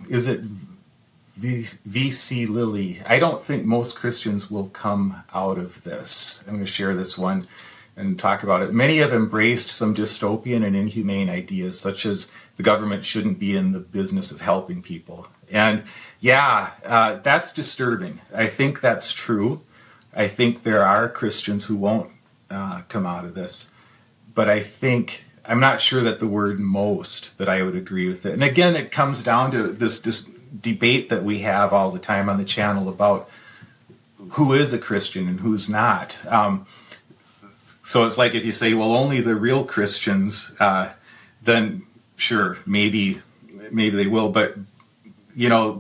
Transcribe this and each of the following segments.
is it VC Lilly? I don't think most Christians will come out of this. I'm going to share this one and talk about it. Many have embraced some dystopian and inhumane ideas, such as the government shouldn't be in the business of helping people. And yeah, that's disturbing. I think that's true. I think there are Christians who won't come out of this. But I'm not sure that the word most, that I would agree with it. And again, it comes down to this debate that we have all the time on the channel about who is a Christian and who's not. So it's like if you say, well, only the real Christians, then sure, maybe they will. But, you know,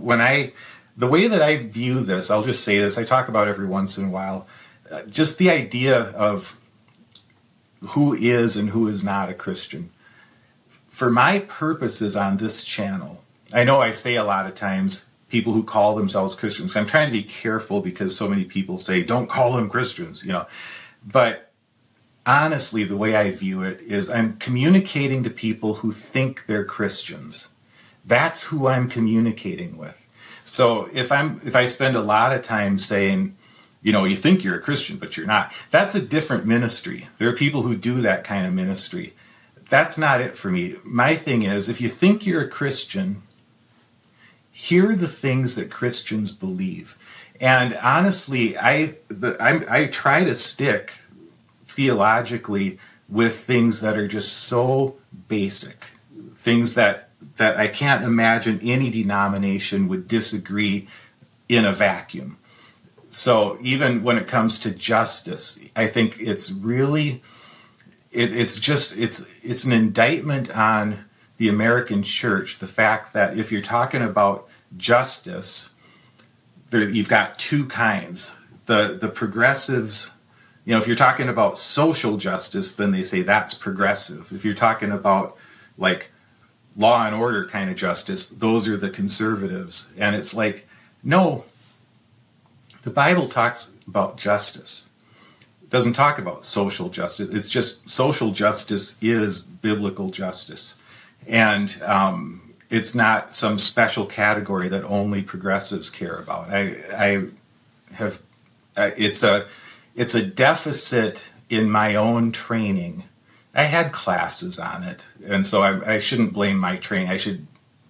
the way that I view this, I'll just say this, I talk about every once in a while, just the idea of who is and who is not a Christian. For my purposes on this channel, I know I say a lot of times people who call themselves Christians. I'm trying to be careful because so many people say, don't call them Christians, you know. But honestly, the way I view it is I'm communicating to people who think they're Christians. That's who I'm communicating with. So if I spend a lot of time saying, you know, you think you're a Christian, but you're not, that's a different ministry. There are people who do that kind of ministry. That's not it for me. My thing is, if you think you're a Christian, hear the things that Christians believe. And honestly, I try to stick theologically with things that are just so basic, things that I can't imagine any denomination would disagree in a vacuum. So even when it comes to justice, I think it's really, it's an indictment on the American church, the fact that if you're talking about justice, you've got two kinds. The progressives, you know, if you're talking about social justice, then they say that's progressive. If you're talking about like law and order kind of justice, those are the conservatives. And it's like, no, the Bible talks about justice. It doesn't talk about social justice. It's just social justice is biblical justice. And it's not some special category that only progressives care about. It's a deficit in my own training. I had classes on it, and so I shouldn't blame my training. I should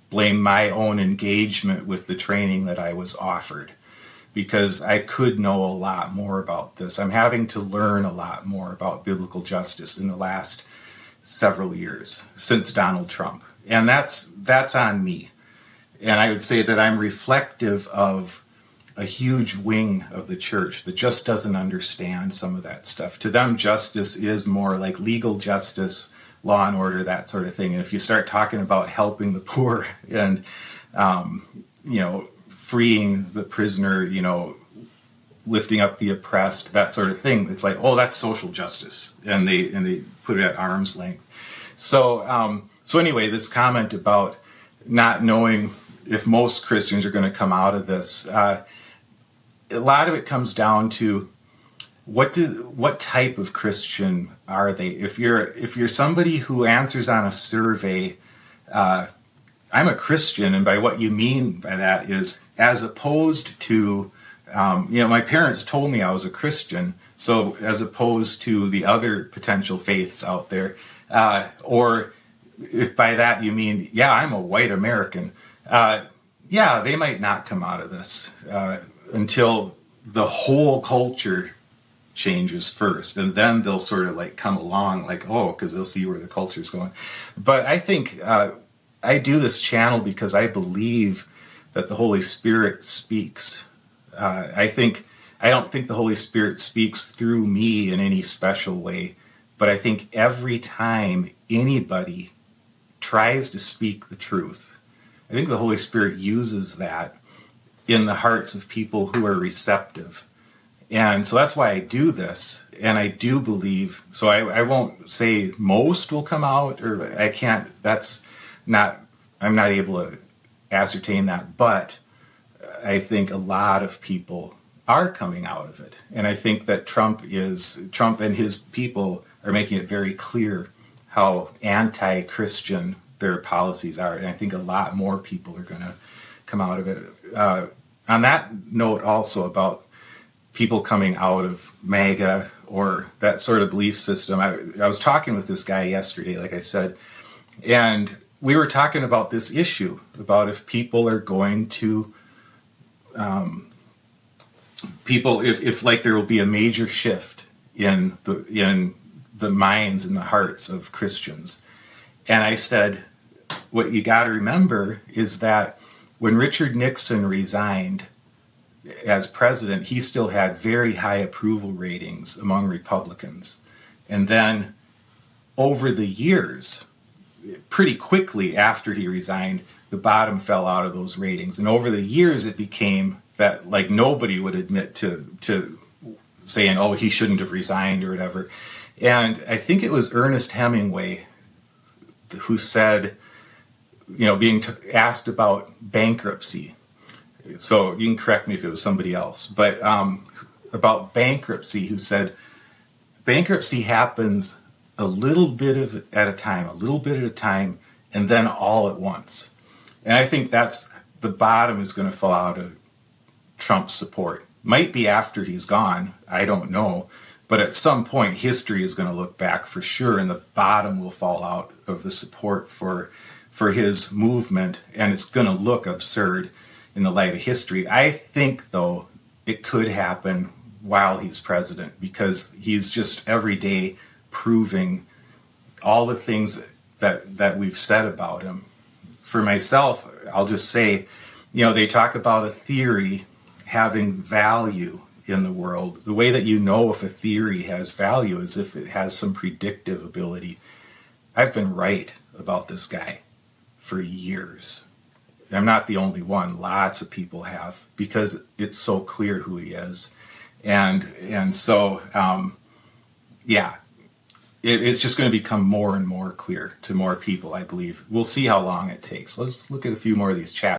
blame my own engagement with the training that I was offered, because I could know a lot more about this. I'm having to learn a lot more about biblical justice in the last several years since Donald Trump. And that's on me. And I would say that I'm reflective of a huge wing of the church that just doesn't understand some of that stuff. To them, justice is more like legal justice, law and order, that sort of thing. And if you start talking about helping the poor and, you know, freeing the prisoner, you know, lifting up the oppressed, that sort of thing, it's like, oh, that's social justice. And they put it at arm's length. So anyway, this comment about not knowing if most Christians are going to come out of this, a lot of it comes down to what type of Christian are they? If you're somebody who answers on a survey, I'm a Christian, and by what you mean by that is as opposed to, you know, my parents told me I was a Christian, so as opposed to the other potential faiths out there, or if by that you mean, yeah, I'm a white American, yeah, they might not come out of this until the whole culture changes first, and then they'll sort of like come along like, oh, because they'll see where the culture's going. But I think I do this channel because I believe that the Holy Spirit speaks. I don't think the Holy Spirit speaks through me in any special way, but I think every time anybody tries to speak the truth, I think the Holy Spirit uses that in the hearts of people who are receptive. And so that's why I do this. And I do believe, so I won't say most will come out, or I can't, I'm not able to ascertain that, but I think a lot of people are coming out of it. And I think that Trump and his people are making it very clear how anti-Christian their policies are. And I think a lot more people are going to come out of it. On that note, also about people coming out of MAGA or that sort of belief system, I was talking with this guy yesterday, like I said, and we were talking about this issue about if people are going to, if like there will be a major shift in the minds and the hearts of Christians. And I said, what you got to remember is that when Richard Nixon resigned as president, he still had very high approval ratings among Republicans. And then over the years, pretty quickly after he resigned, the bottom fell out of those ratings. And over the years, it became that like nobody would admit to saying, oh, he shouldn't have resigned or whatever. And I think it was Ernest Hemingway who said, being asked about bankruptcy. So you can correct me if it was somebody else, but about bankruptcy, who said, bankruptcy happens a little bit at a time, and then all at once. And I think that's the bottom is going to fall out of Trump's support. Might be after he's gone, I don't know. But at some point, history is going to look back for sure, and the bottom will fall out of the support for his movement, and it's going to look absurd in the light of history. I think, though, it could happen while he's president, because he's just every day proving all the things that we've said about him. For myself, I'll just say, they talk about a theory having value in the world. The way that you know if a theory has value is if it has some predictive ability. I've been right about this guy for years. I'm not the only one. Lots of people have, because it's so clear who he is. And so, it's just going to become more and more clear to more people, I believe. We'll see how long it takes. Let's look at a few more of these chats.